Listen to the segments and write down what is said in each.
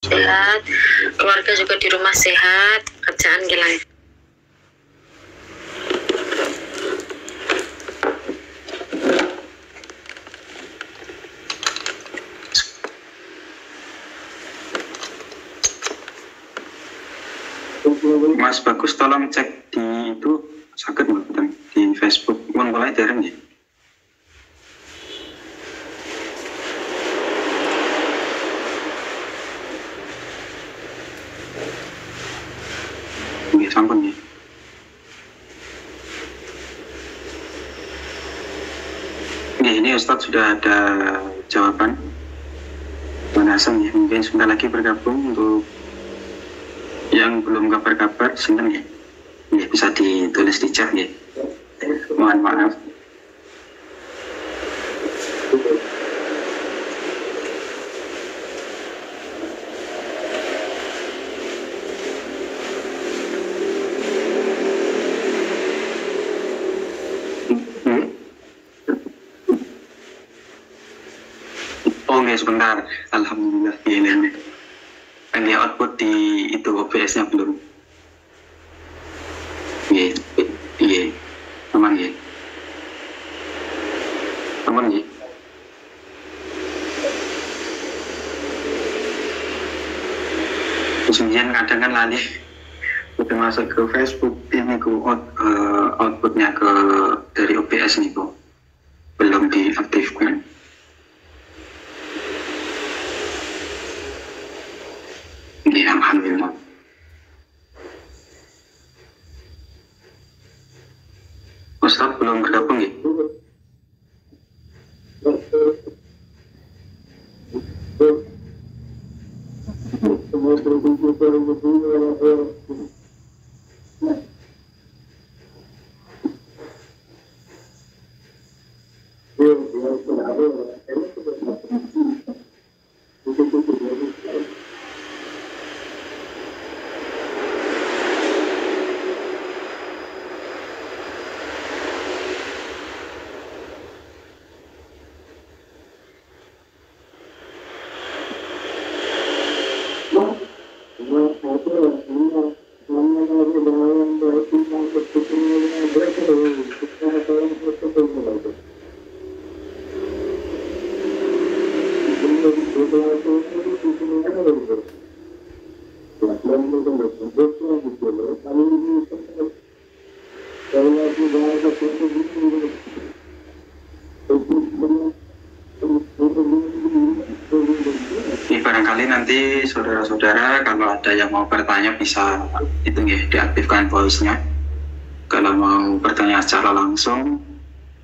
sehat, keluarga juga di rumah sehat, kerjaan gila. Mas Bagus tolong cek di itu sakit nggak di Facebook mulai dereng ya. Nggih sampun ya. Nggih, ini Ustadz sudah ada jawaban. Penasaran ya, mungkin sebentar lagi bergabung. Untuk yang belum kabar-kabar seneng ya. Ya, bisa ditulis di chat ya. Mohon maaf. Oh nggak sebentar, alhamdulillah ini kan dia output di itu OBS-nya belum. Iya, aman ya, aman ya. Kemudian kadang kan lali udah masuk ke Facebook ini ke outputnya ke dari OBS nih kok belum diaktifkan. Ya, alhamdulillah. Ustaz belum bergabung ya? Barangkali nanti saudara-saudara kalau ada yang mau bertanya bisa itu ya diaktifkan voice-nya. Kalau mau bertanya secara langsung,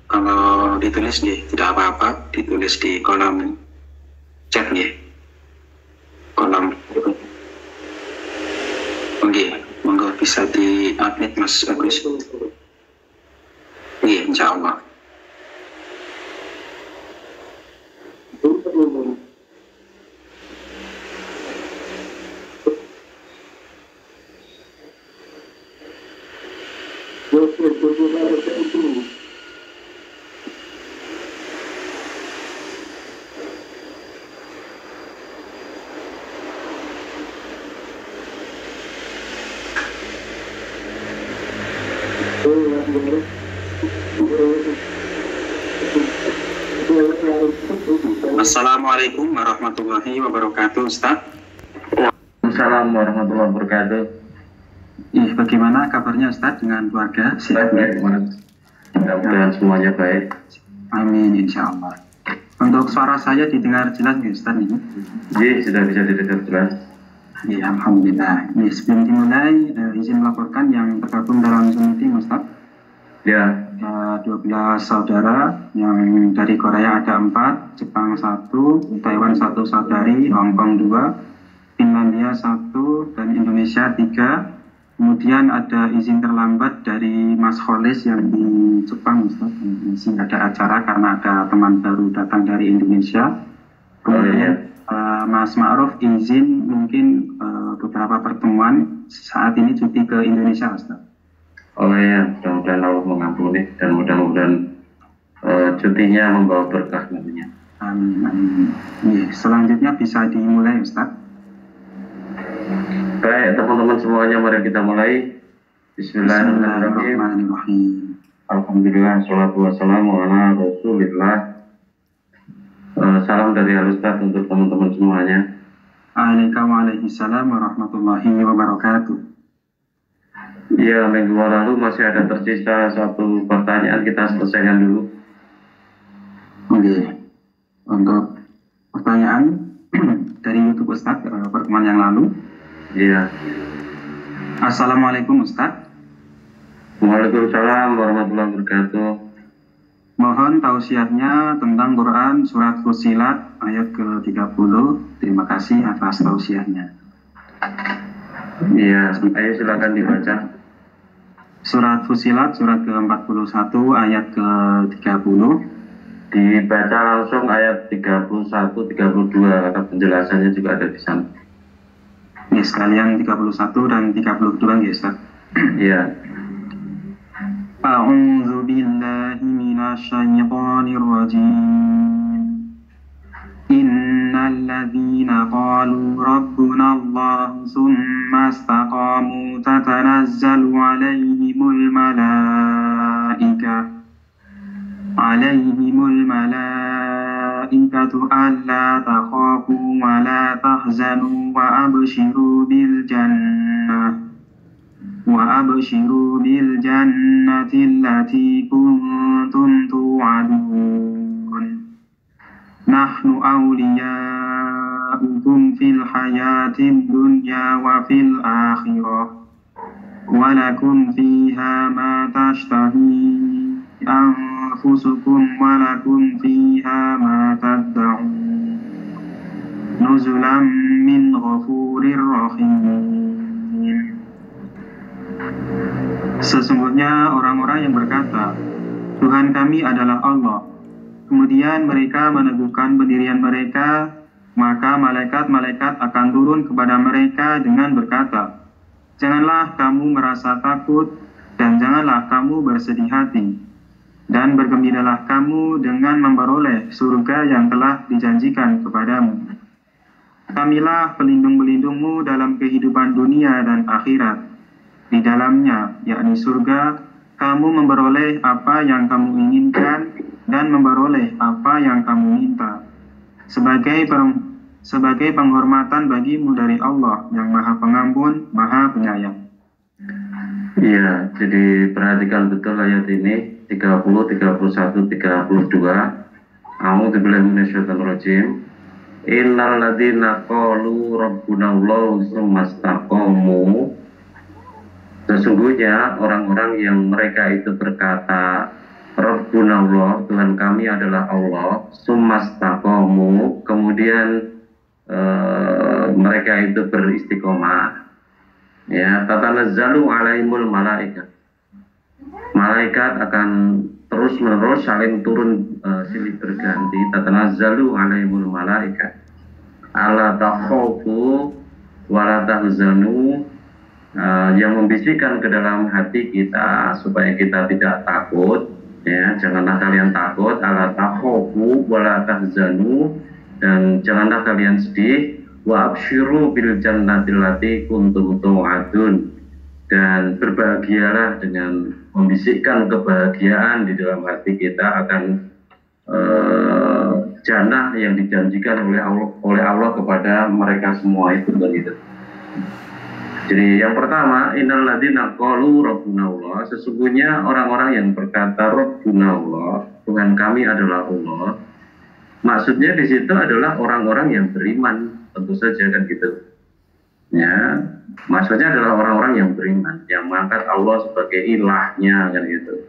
kalau ditulis ya tidak apa-apa, ditulis di kolom chat ya. Kolom. Oke, monggo bisa di-update Mas Agus. Iya, insya Allah. Assalamualaikum warahmatullahi wabarakatuh, Ustaz. Assalamualaikum warahmatullahi wabarakatuh. Bagaimana kabarnya Ustaz dengan keluarga? Mudah-mudahan semuanya baik. Amin, insya Allah. Untuk suara saya didengar jelas nggak Ustaz ini? Iya, sudah bisa didengar jelas. Ya, alhamdulillah. Sebelum dimulai, izin melaporkan yang tergabung dalam Zoom meeting Ustaz. Ya. 12 saudara, yang dari Korea ada 4, Jepang 1, Taiwan 1 saudari, Hongkong 2, Finlandia 1, dan Indonesia 3. Kemudian ada izin terlambat dari Mas Kholis yang di Jepang, Ustaz. Masih ada acara karena ada teman baru datang dari Indonesia. Kemudian Mas Ma'ruf izin mungkin beberapa pertemuan saat ini cuti ke Indonesia, Ustaz. Oh ya, mudah-mudahan Allah mengampuni dan mudah-mudahan cutinya membawa berkah nantinya. Amin. Selanjutnya bisa dimulai, Ustaz. Ya teman-teman semuanya, mari kita mulai. Bismillahirrahmanirrahim. Bismillahirrahmanirrahim. Alhamdulillah, salatu wassalamu ala rasulillah. Salam dari Al-Ustaz untuk teman-teman semuanya. Waalaikumsalam warahmatullahi wabarakatuh. Ya, minggu lalu masih ada tersisa satu pertanyaan, kita selesaikan dulu. Oke, untuk pertanyaan dari YouTube Ustadz pertemuan yang lalu. Iya. Assalamualaikum Ustadz. Waalaikumsalam warahmatullahi wabarakatuh. Mohon tausiahnya tentang Quran surat Fussilat ayat ke-30. Terima kasih atas tausiahnya. Iya, ayo silakan dibaca. Surat Fussilat surat ke-41 ayat ke-30. Dibaca langsung ayat 31, 32, karena penjelasannya juga ada di sana. Ya, sekalian 31 dan 32 ya Ustaz. Iya. A'udzu billahi minasyaitonir rajim. Innal ladzina qalu rabbuna Allah tsumma istaqamu tatanazzalu 'alaihimul malaikatu alla takhafu wa la tahzanu wa abshiru bil jannati allati kuntum tu'adun. Nahnu awliya'ukum fil hayatid dunya wa fil akhirah wa lakum fiha ma tashtahi anfusukum wa lakum fiha ma tad'un nuzulan min ghafurir rahim. Sesungguhnya orang-orang yang berkata, Tuhan kami adalah Allah. Kemudian mereka meneguhkan pendirian mereka, maka malaikat-malaikat akan turun kepada mereka dengan berkata, janganlah kamu merasa takut dan janganlah kamu bersedih hati. Dan bergembiralah kamu dengan memperoleh surga yang telah dijanjikan kepadamu. Kamilah pelindung-pelindungmu dalam kehidupan dunia dan akhirat. Di dalamnya, yakni surga, kamu memperoleh apa yang kamu inginkan dan memperoleh apa yang kamu minta. Sebagai penghormatan bagimu dari Allah yang Maha Pengampun, Maha Penyayang. Iya, jadi perhatikan betul ayat ini 30, 31, 32. A'udzubillahi minasyaitonir rajim. Innal ladzina qalu rabbunallahu tsumma istaqamu. Sesungguhnya orang-orang yang mereka itu berkata Rabbunallah, Tuhan kami adalah Allah, tsumma istaqamu, kemudian mereka itu beristiqomah. Ya, tatanazzalu alaihimul malaikat. Malaikat akan terus-menerus saling turun silih berganti. Tatanazzalu alaihimul malaikat. Alla takhafu wa la tahzanu, yang membisikkan ke dalam hati kita supaya kita tidak takut. Ya, janganlah kalian takut. Alla takhafu wa la tahzanu, dan janganlah kalian sedih. Wa absyiru bil jannati allati kuntum tu'adun, dan berbahagialah dengan membisikkan kebahagiaan di dalam hati kita akan jannah yang dijanjikan oleh Allah kepada mereka semua itu begitu. Jadi yang pertama, innal ladzina qalu rabbunallah, sesungguhnya orang-orang yang berkata rabbunallah, Tuhan kami adalah Allah. Maksudnya di situ adalah orang-orang yang beriman. Tentu saja kan gitu. Ya, maksudnya adalah orang-orang yang beriman, yang mengangkat Allah sebagai ilahnya kan gitu.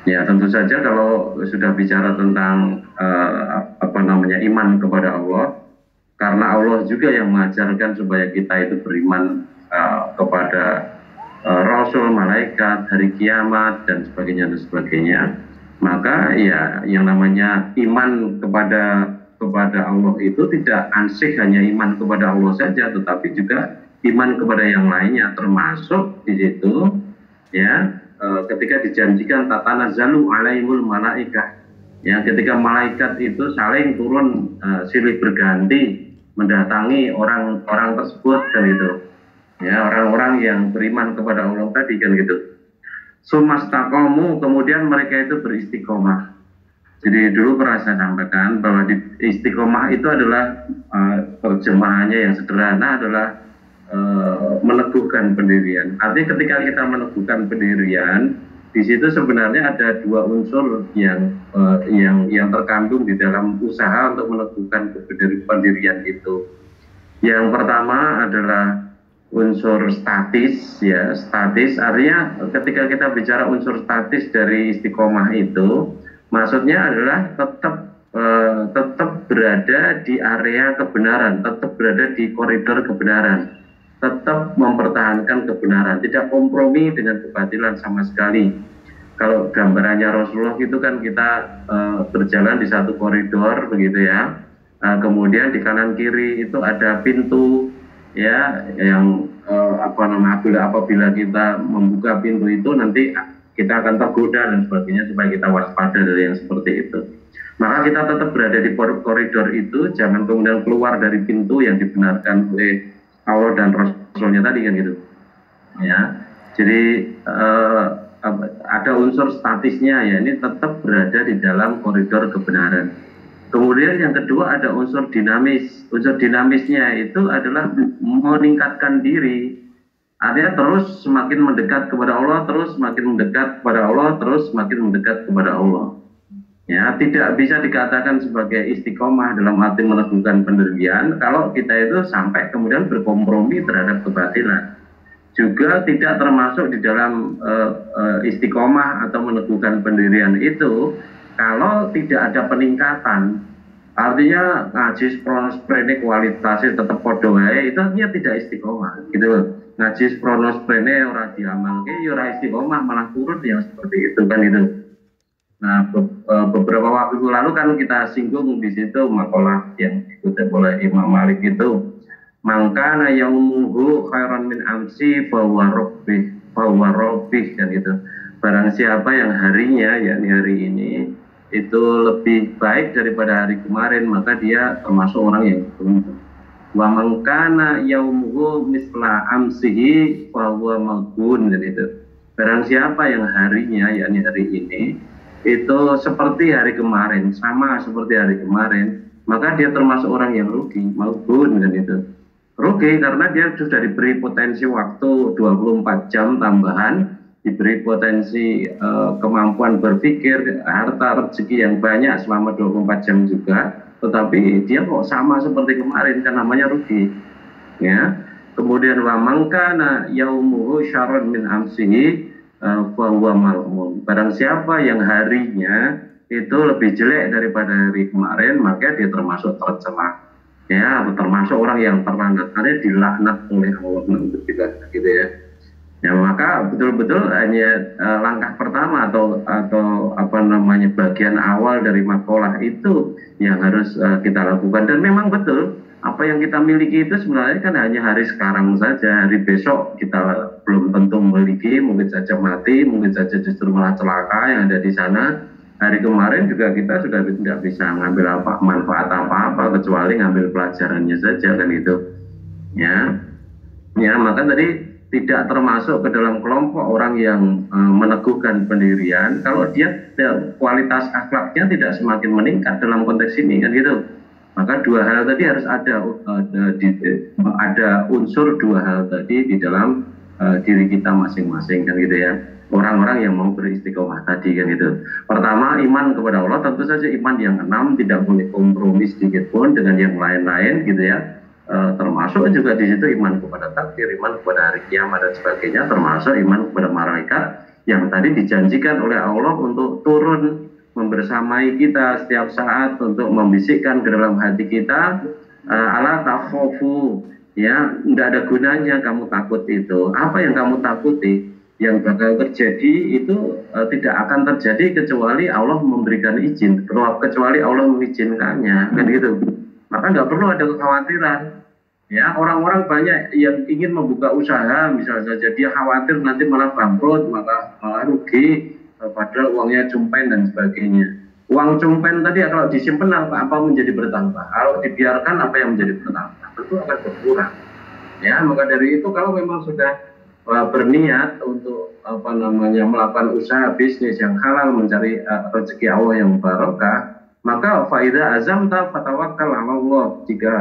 Ya, tentu saja kalau sudah bicara tentang iman kepada Allah, karena Allah juga yang mengajarkan supaya kita itu beriman kepada Rasul, malaikat, hari kiamat dan sebagainya. Maka ya yang namanya iman kepada Allah itu tidak ansih hanya iman kepada Allah saja, tetapi juga iman kepada yang lainnya, termasuk di situ ya ketika dijanjikan tatanazzalu alaihimul malaikah, ya ketika malaikat itu saling turun silih berganti mendatangi orang tersebut dan itu Ya, orang-orang yang beriman kepada Allah tadi kan gitu. Sumastaqamu, kemudian mereka itu beristiqomah. Jadi dulu pernah saya sampaikan bahwa di istiqomah itu adalah terjemahannya yang sederhana adalah meneguhkan pendirian. Artinya ketika kita meneguhkan pendirian, di situ sebenarnya ada dua unsur yang terkandung di dalam usaha untuk meneguhkan pendirian itu. Yang pertama adalah unsur statis, ya, statis artinya ketika kita bicara unsur statis dari istiqomah itu maksudnya adalah tetap berada di area kebenaran, tetap berada di koridor kebenaran, tetap mempertahankan kebenaran, tidak kompromi dengan kebatilan sama sekali. Kalau gambarannya Rasulullah itu kan kita berjalan di satu koridor begitu ya, kemudian di kanan kiri itu ada pintu ya yang apabila kita membuka pintu itu nanti kita akan tergoda dan sebagainya supaya kita waspada dari yang seperti itu. Maka kita tetap berada di koridor itu, jangan kemudian keluar dari pintu yang dibenarkan oleh Allah dan Rasulnya tadi kan gitu. Ya, jadi ada unsur statisnya ya, ini tetap berada di dalam koridor kebenaran. Kemudian yang kedua ada unsur dinamis. Unsur dinamisnya itu adalah meningkatkan diri. Artinya terus semakin mendekat kepada Allah, terus semakin mendekat kepada Allah, terus semakin mendekat kepada Allah. Ya, tidak bisa dikatakan sebagai istiqomah dalam arti meneguhkan pendirian kalau kita itu sampai kemudian berkompromi terhadap kebatilan. Juga tidak termasuk di dalam istiqomah atau meneguhkan pendirian itu kalau tidak ada peningkatan. Artinya ngaji kronos prene kualitasnya tetap podo wae, itu artinya tidak istiqomah gitu. Ngaji kronos prene ora diamalke ya ora istiqomah, malah turun yang seperti itu kan itu. Nah, beberapa waktu lalu kan kita singgung di situ makalah yang dikutip oleh Imam Malik itu, mangkana yaumuhu khairan min amsi fahuwa rabbih kan itu. Barang siapa yang harinya yakni hari ini itu lebih baik daripada hari kemarin, maka dia termasuk orang yang beruntung. Wa mangkana yaumuhu misla amsihi fahuwa maghbun kan itu. Barang siapa yang harinya yakni hari ini itu seperti hari kemarin, sama seperti hari kemarin, maka dia termasuk orang yang rugi, maghbun kan itu. Rugi karena dia sudah diberi potensi waktu 24 jam tambahan, diberi potensi kemampuan berpikir, harta rezeki yang banyak selama 24 jam juga, tetapi dia kok sama seperti kemarin, kan namanya rugi. Ya. Kemudian wa mangkana yaumuhu syarrun min amsihi fahuwa mal'un. Barang siapa yang harinya itu lebih jelek daripada hari kemarin, maka dia termasuk tercela. Ya, termasuk orang yang terlaknat, karena dilaknat oleh Allah gitu ya. Ya, maka betul-betul hanya langkah pertama atau apa namanya bagian awal dari makalah itu yang harus kita lakukan. Dan memang betul apa yang kita miliki itu sebenarnya kan hanya hari sekarang saja. Hari besok kita belum tentu memiliki, mungkin saja mati, mungkin saja justru malah celaka yang ada di sana. Hari kemarin juga kita sudah tidak bisa ngambil manfaat apa-apa kecuali ngambil pelajarannya saja kan itu. Ya, maka tadi tidak termasuk ke dalam kelompok orang yang meneguhkan pendirian kalau dia kualitas akhlaknya tidak semakin meningkat dalam konteks ini kan gitu. Maka dua hal tadi harus ada unsur dua hal tadi di dalam diri kita masing-masing kan gitu ya. Orang-orang yang mau beristiqomah tadi kan itu. Pertama, iman kepada Allah, tentu saja iman yang 6 tidak boleh kompromi sedikit pun dengan yang lain-lain gitu ya. Termasuk juga di situ iman kepada takdir, iman kepada hari kiamat dan sebagainya, termasuk iman kepada malaikat yang tadi dijanjikan oleh Allah untuk turun membersamai kita setiap saat untuk membisikkan ke dalam hati kita, ala takhofu, ya, tidak ada gunanya kamu takut itu. Apa yang kamu takuti yang bakal terjadi itu tidak akan terjadi kecuali Allah memberikan izin, kecuali Allah mengizinkannya kan gitu. Maka nggak perlu ada kekhawatiran. Ya, orang-orang banyak yang ingin membuka usaha, misalnya saja dia khawatir nanti malah bangkrut, malah rugi, padahal uangnya cumpen dan sebagainya. Uang cumpen tadi kalau disimpan apa menjadi bertambah, kalau dibiarkan apa yang menjadi bertambah, tentu akan berkurang. Ya, maka dari itu kalau memang sudah berniat untuk melakukan usaha bisnis yang halal, mencari rezeki Allah yang barokah, maka faida azamta fatawakkal 'ala Allah. Jika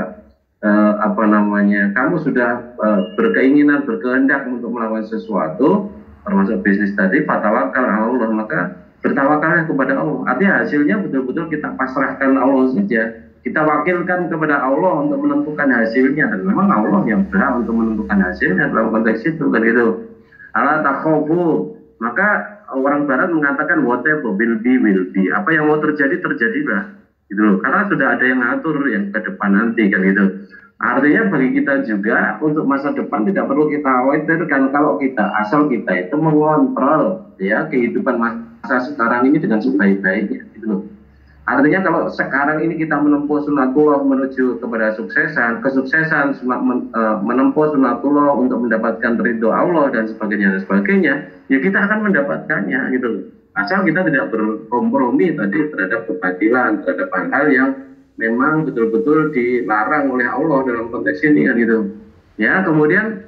kamu sudah berkeinginan, berkehendak untuk melakukan sesuatu, termasuk bisnis tadi, fatawakkal 'ala Allah, maka bertawakallah kepada Allah. Artinya hasilnya betul-betul kita pasrahkan Allah saja. Kita wakilkan kepada Allah untuk menentukan hasilnya, dan memang Allah yang berhak untuk menentukan hasilnya dalam konteks itu kan itu. Ala takhofu, maka orang Barat mengatakan whatever will be, apa yang mau terjadi terjadilah, gitu loh. Karena sudah ada yang ngatur yang ke depan nanti kan gitu. Artinya bagi kita juga untuk masa depan tidak perlu kita khawatirkan kalau kita asal kita itu mengontrol ya kehidupan masa sekarang ini dengan sebaik-baiknya, gitu loh. Artinya kalau sekarang ini kita menempuh sunatullah menuju kepada kesuksesan menempuh sunatullah untuk mendapatkan ridho Allah dan sebagainya, ya kita akan mendapatkannya gitu. Asal kita tidak berkompromi tadi terhadap kebatilan, terhadap hal yang memang betul-betul dilarang oleh Allah dalam konteks ini kan gitu. Ya, kemudian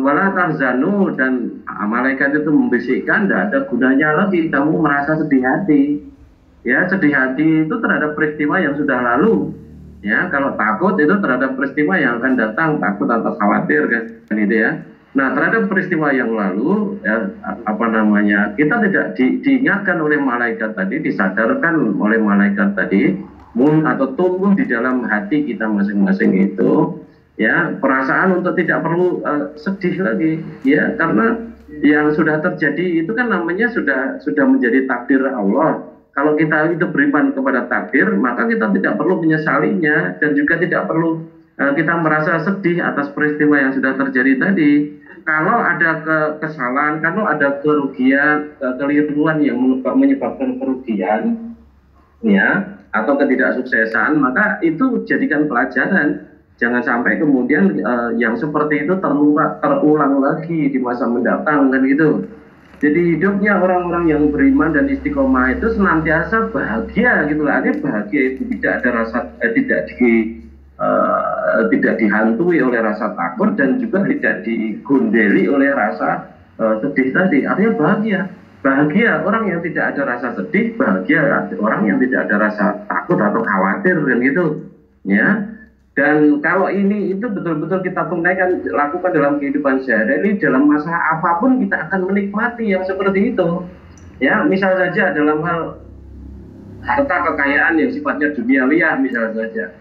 wala tahzanu, dan malaikat itu membisikkan, tidak ada gunanya lagi kamu merasa sedih hati. Ya, sedih hati itu terhadap peristiwa yang sudah lalu. Ya, kalau takut itu terhadap peristiwa yang akan datang, takut atau khawatir kan gitu ya. Nah, terhadap peristiwa yang lalu, ya, kita tidak diingatkan oleh malaikat tadi, disadarkan oleh malaikat tadi, atau tumbuh di dalam hati kita masing-masing itu, ya, perasaan untuk tidak perlu sedih lagi, ya, karena yang sudah terjadi itu kan namanya sudah menjadi takdir Allah. Kalau kita itu beriman kepada takdir, maka kita tidak perlu menyesalinya, dan juga tidak perlu kita merasa sedih atas peristiwa yang sudah terjadi tadi. Kalau ada kesalahan, kalau ada kerugian, keliruan yang menyebabkan kerugian, ya, atau ketidaksuksesan, maka itu jadikan pelajaran. Jangan sampai kemudian yang seperti itu terulang lagi di masa mendatang kan gitu. Jadi hidupnya orang-orang yang beriman dan istiqomah itu senantiasa bahagia gitu lah. Artinya bahagia itu tidak ada rasa tidak dihantui oleh rasa takut, dan juga tidak digundeli oleh rasa sedih tadi. Artinya bahagia orang yang tidak ada rasa sedih, bahagia orang yang tidak ada rasa takut atau khawatir kan gitu. Ya. Dan kalau ini itu betul-betul kita tunaikan, lakukan dalam kehidupan sehari-hari, dalam masalah apapun kita akan menikmati yang seperti itu. Ya, misal saja dalam hal harta kekayaan yang sifatnya duniawiyah misal saja.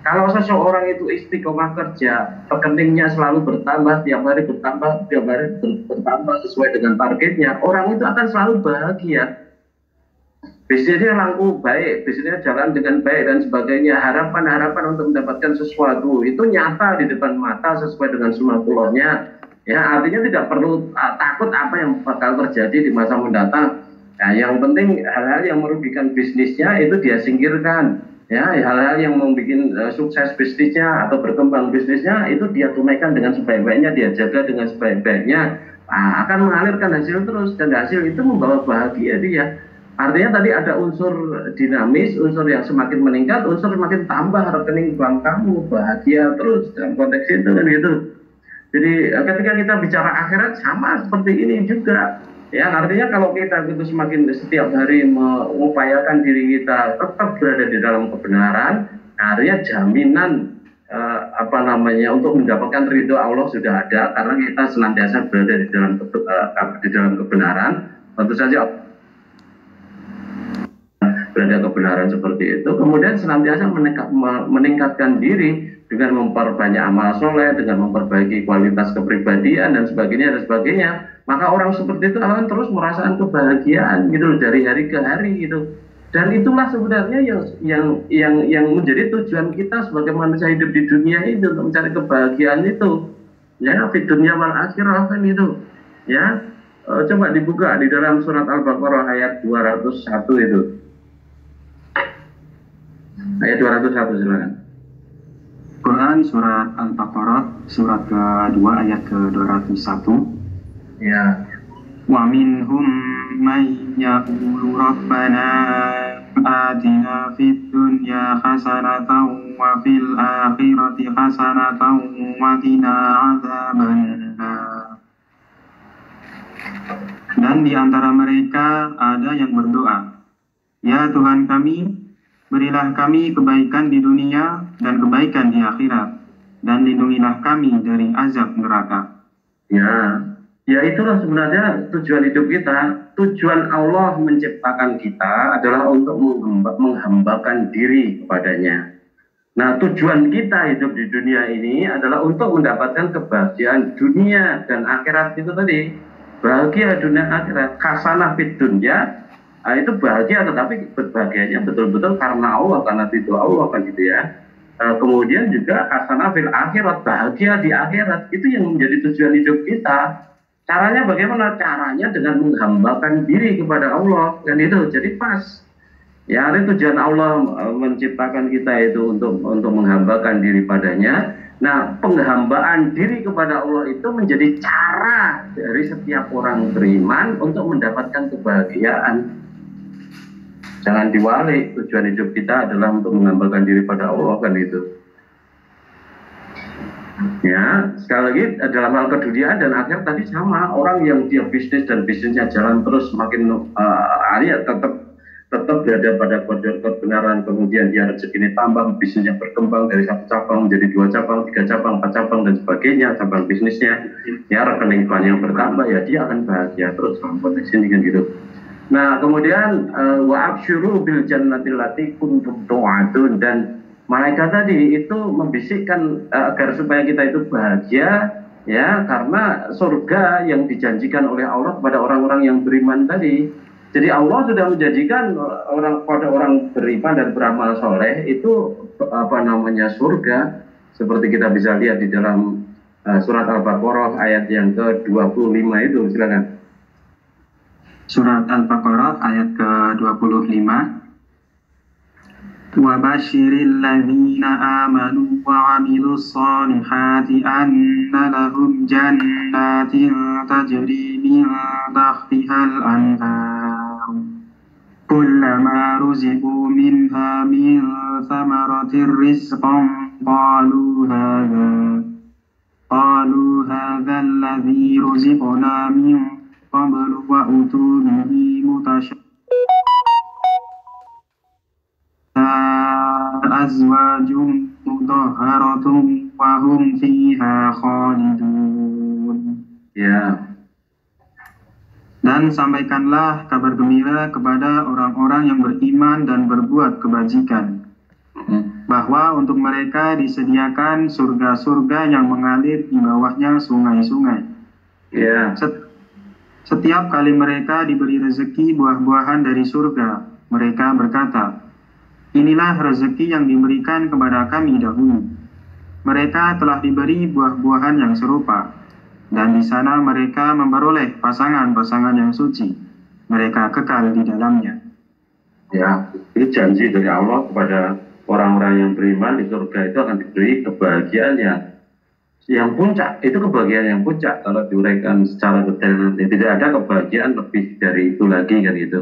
Kalau seseorang itu istiqomah kerja, rekeningnya selalu bertambah, tiap hari bertambah sesuai dengan targetnya, orang itu akan selalu bahagia. Bisnisnya laku baik, bisnisnya jalan dengan baik dan sebagainya. Harapan-harapan untuk mendapatkan sesuatu itu nyata di depan mata sesuai dengan sunatullahnya. Ya, artinya tidak perlu takut apa yang bakal terjadi di masa mendatang. Nah, yang penting hal-hal yang merugikan bisnisnya itu dia singkirkan. Ya, hal-hal yang membuat sukses bisnisnya atau berkembang bisnisnya itu dia tunaikan dengan sebaik-baiknya, dia jaga dengan sebaik-baiknya. Nah, akan mengalirkan hasil terus, dan hasil itu membawa bahagia dia. Artinya tadi ada unsur dinamis, unsur yang semakin meningkat, unsur semakin tambah rekening bank kamu, bahagia terus dalam konteks itu kan gitu. Jadi ketika kita bicara akhirat sama seperti ini juga. Ya, artinya kalau kita itu semakin setiap hari mengupayakan diri kita tetap berada di dalam kebenaran, artinya jaminan untuk mendapatkan ridho Allah sudah ada, karena kita senantiasa berada di dalam kebenaran. Tentu saja berada kebenaran seperti itu, kemudian senantiasa meningkatkan diri dengan memperbanyak amal soleh, dengan memperbaiki kualitas kepribadian dan sebagainya, maka orang seperti itu akan terus merasakan kebahagiaan gitu dari hari ke hari gitu. Dan itulah sebenarnya yang menjadi tujuan kita sebagai manusia hidup di dunia itu, untuk mencari kebahagiaan itu, ya, di dunia wal akhirah kan itu, ya. Coba dibuka di dalam surat Al-Baqarah ayat 201 itu. Ayat 201 silakan. Quran surat Al-Baqarah surat kedua ayat ke-201. Ya. Wa minhum may yaqulu rabbana atina fid dunya hasanatan وفي الآخرة حسنة وقنا عذاب النار. Dan di antara mereka ada yang berdoa, "Ya Tuhan kami, berilah kami kebaikan di dunia dan kebaikan di akhirat, dan lindungilah kami dari azab neraka." Ya itulah sebenarnya tujuan hidup kita. Tujuan Allah menciptakan kita adalah untuk menghambakan diri kepadanya. Nah, tujuan kita hidup di dunia ini adalah untuk mendapatkan kebahagiaan dunia dan akhirat itu tadi. Bahagia dunia akhirat, hasanah fid dunya, itu bahagia, tetapi berbahagianya betul-betul karena Allah, karena itu Allah kan gitu ya. Kemudian juga hasanah fil akhirat, bahagia di akhirat, itu yang menjadi tujuan hidup kita. Caranya bagaimana? Caranya dengan menghambakan diri kepada Allah, dan itu jadi pas. Ya, ini tujuan Allah menciptakan kita itu untuk menghambakan diri padanya. Nah, penghambaan diri kepada Allah itu menjadi cara dari setiap orang beriman untuk mendapatkan kebahagiaan. Jangan diwalik, tujuan hidup kita adalah untuk menghambakan diri pada Allah kan itu. Ya, sekali lagi dalam hal keduniaan dan akhir tadi sama, orang yang dia bisnis dan bisnisnya jalan terus makin tetap berada pada koridor kebenaran, kemudian dia rezekinya tambah, bisnisnya berkembang dari satu cabang menjadi 2 cabang, 3 cabang, 4 cabang dan sebagainya, cabang bisnisnya, ya rekening bank yang bertambah, ya dia akan bahagia terus dalam konteks ini kan gitu. Nah, kemudian wa absyuru bil jannatil lati kuntum tu'adun, dan malaikat tadi itu membisikkan agar supaya kita itu bahagia, ya, karena surga yang dijanjikan oleh Allah kepada orang-orang yang beriman tadi. Jadi Allah sudah menjanjikan pada orang beriman dan beramal soleh itu surga, seperti kita bisa lihat di dalam surat Al-Baqarah ayat yang ke-25 itu, silakan. Surat Al-Baqarah ayat ke-25. Wa basyiril ladzina amanu wa 'amilus shalihati anna lahum jannatin tajri min tahtihal anhar kullama ruziqu minha min thamaratir rizqan qalu hadha alladhi ruziqna min qablu wa utu bihi azwajum mutahharatun wa hum fiha khalidun. Ya. Dan sampaikanlah kabar gembira kepada orang-orang yang beriman dan berbuat kebajikan, bahwa untuk mereka disediakan surga-surga yang mengalir di bawahnya sungai-sungai. Ya. Setiap kali mereka diberi rezeki buah-buahan dari surga, mereka berkata, "Inilah rezeki yang diberikan kepada kami dahulu." Mereka telah diberi buah-buahan yang serupa, dan di sana mereka memperoleh pasangan-pasangan yang suci. Mereka kekal di dalamnya. Ya, itu janji dari Allah kepada orang-orang yang beriman di surga itu akan diberi kebahagiaan yang puncak. Itu kebahagiaan yang puncak kalau diuraikan secara detail nanti. Tidak ada kebahagiaan lebih dari itu lagi kan itu.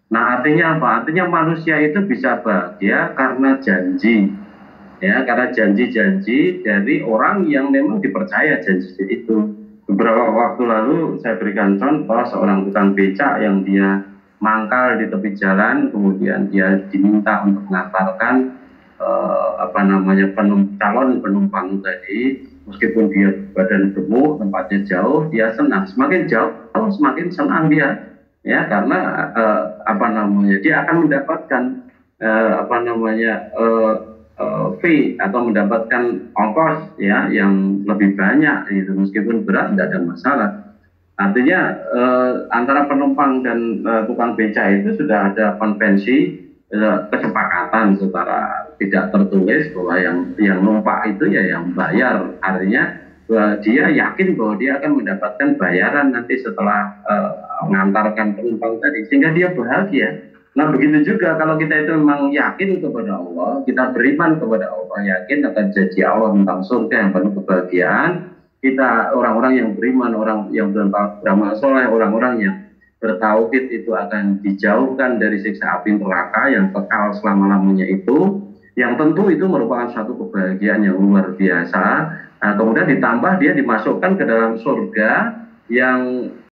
Nah, artinya apa? Artinya manusia itu bisa bahagia karena janji. Ya, karena janji-janji dari orang yang memang dipercaya janji itu. Beberapa waktu lalu saya berikan contoh seorang tukang becak yang dia mangkal di tepi jalan, kemudian dia diminta untuk mengantarkan calon penumpang tadi, meskipun dia badan gemuk, tempatnya jauh, dia senang. Semakin jauh, semakin senang dia. Ya, karena dia akan mendapatkan fee atau mendapatkan ongkos ya yang lebih banyak itu, meskipun berat tidak ada masalah. Artinya antara penumpang dan tukang beca itu sudah ada konvensi kesepakatan secara tidak tertulis bahwa yang numpak itu ya yang bayar. Artinya dia yakin bahwa dia akan mendapatkan bayaran nanti setelah mengantarkan penumpang tadi, sehingga dia bahagia. Nah, begitu juga kalau kita itu memang yakin kepada Allah, kita beriman kepada Allah, yakin akan janji Allah tentang surga yang penuh kebahagiaan, kita orang-orang yang beriman, orang yang beramal soleh, orang-orang yang bertauhid itu akan dijauhkan dari siksa api neraka yang kekal selama-lamanya yang tentu itu merupakan satu kebahagiaan yang luar biasa. Nah, kemudian ditambah dia dimasukkan ke dalam surga yang